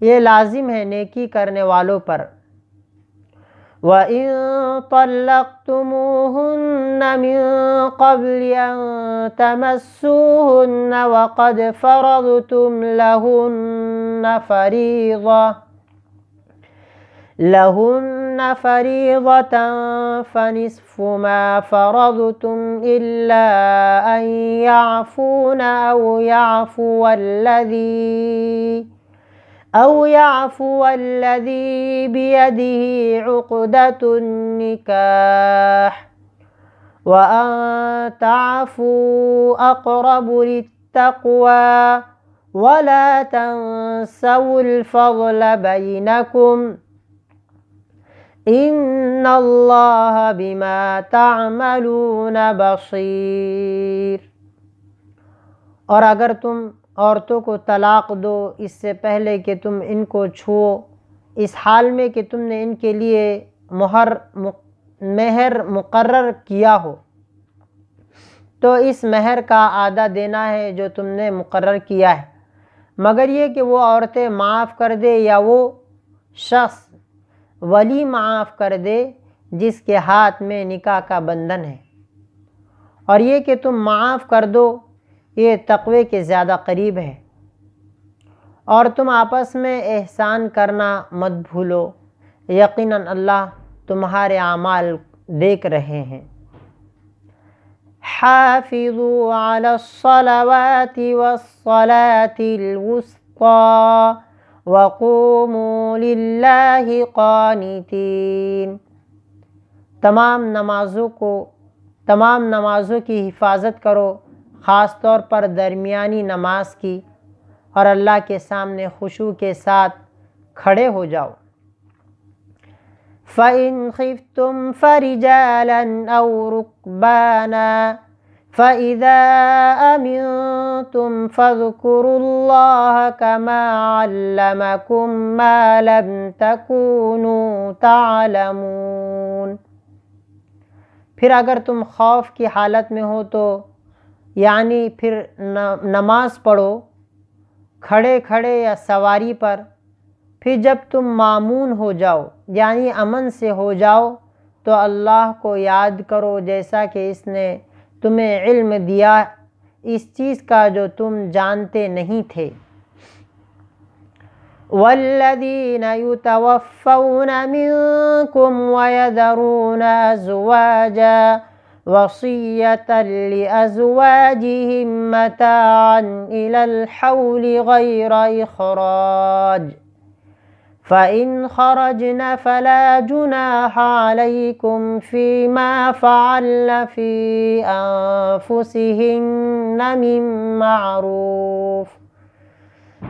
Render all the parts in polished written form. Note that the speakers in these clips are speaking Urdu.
یہ لازم ہے نیکی کرنے والوں پر۔ وَإِن طَلَّقْتُمُوهُنَّ مِن قَبْلِ أَن تَمَسُّوهُنَّ وَقَدْ فَرَضْتُمْ لَهُنَّ فَرِيضَةً فَنِصْفُ مَا فَرَضْتُمْ إِلَّا أَن يَعْفُونَ أَوْ يَعْفُوَ الَّذِي بِيَدِهِ عُقْدَةُ النِّكَاحِ وَأَن تَعْفُوا أَقْرَبُ لِلتَّقْوَى وَلَا تَنسَوُا الْفَضْلَ بَيْنَكُمْ إِنَّ اللَّهَ بِمَا تَعْمَلُونَ بَصِيرٌ۔ اور اگر تم عورتوں کو طلاق دو اس سے پہلے کہ تم ان کو چھوؤ، اس حال میں کہ تم نے ان کے لیے مہر مقرر کیا ہو، تو اس مہر کا آدھا دینا ہے جو تم نے مقرر کیا ہے، مگر یہ کہ وہ عورتیں معاف کر دے یا وہ شخص ولی معاف کر دے جس کے ہاتھ میں نکاح کا بندھن ہے، اور یہ کہ تم معاف کر دو یہ تقوی کے زیادہ قریب ہے، اور تم آپس میں احسان کرنا مت بھولو، یقیناً اللہ تمہارے اعمال دیکھ رہے ہیں۔ حافظوا علی الصلوات والصلاة الوسطى وقوموا للہ قانتین۔ تمام نمازوں کی حفاظت کرو، خاص طور پر درمیانی نماز کی، اور اللہ کے سامنے خشوع کے ساتھ کھڑے ہو جاؤ۔ فَإِنْ خِفْتُمْ فَرِجَالًا أَوْ رُكْبَانًا فَإِذَا أَمِنْتُمْ فَاذْكُرُوا اللَّهَ كَمَا عَلَّمَكُمْ مَا لَمْ تَكُونُوا تَعْلَمُونَ۔ پھر اگر تم خوف کی حالت میں ہو تو یعنی پھر نماز پڑھو کھڑے کھڑے یا سواری پر، پھر جب تم مامون ہو جاؤ یعنی امن سے ہو جاؤ تو اللہ کو یاد کرو جیسا کہ اس نے تمہیں علم دیا اس چیز کا جو تم جانتے نہیں تھے۔ وَالَّذِينَ يُتَوَفَّوْنَ مِنكُمْ وَيَذَرُونَ أَزْوَاجًا وَصِيَّةً لِأَزْوَاجِهِمْ مَتَاعًا إِلَى الْحَوْلِ غَيْرَ إِخْرَاجٍ فَإِنْ خَرَجْنَ فَلَا جُنَاحَ عَلَيْكُمْ فِيمَا فَعَلْنَ فِي أَنفُسِهِنَّ مِن مَّعْرُوفٍ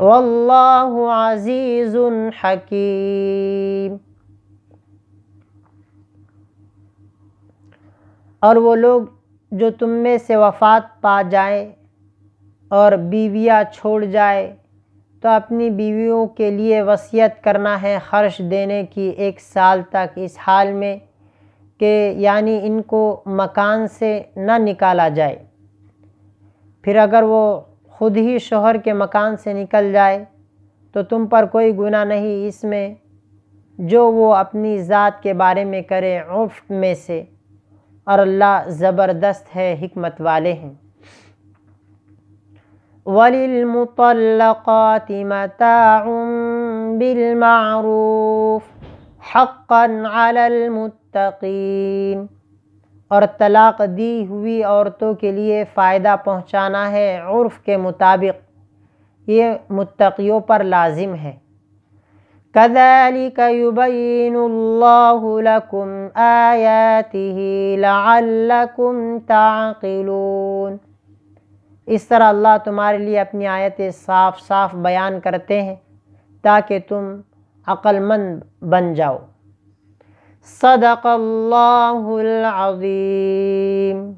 وَاللَّهُ عَزِيزٌ حَكِيمٌ۔ اور وہ لوگ جو تم میں سے وفات پا جائیں اور بیویاں چھوڑ جائے تو اپنی بیویوں کے لیے وصیت کرنا ہے خرچ دینے کی 1 سال تک، اس حال میں کہ یعنی ان کو مکان سے نہ نکالا جائے۔ پھر اگر وہ خود ہی شوہر کے مکان سے نکل جائے تو تم پر کوئی گناہ نہیں اس میں جو وہ اپنی ذات کے بارے میں کرے عرف میں سے، اور اللہ زبردست ہے، حکمت والے ہیں۔ وَلِلْمُطَلَّقَاتِ مَتَاعٌ بِالْمَعْرُوفِ حَقًّا عَلَى الْمُتَّقِينَ۔ اور طلاق دی ہوئی عورتوں کے لیے فائدہ پہنچانا ہے عرف کے مطابق، یہ متقیوں پر لازم ہے۔ كَذَلِكَ يُبَيِّنُ اللَّهُ لَكُمْ آيَاتِهِ لَعَلَّكُمْ تَعْقِلُونَ۔ اس طرح اللہ تمہارے لیے اپنی آیتیں صاف صاف بیان کرتے ہیں تاکہ تم عقل مند بن جاؤ۔ صدق اللہ العظیم۔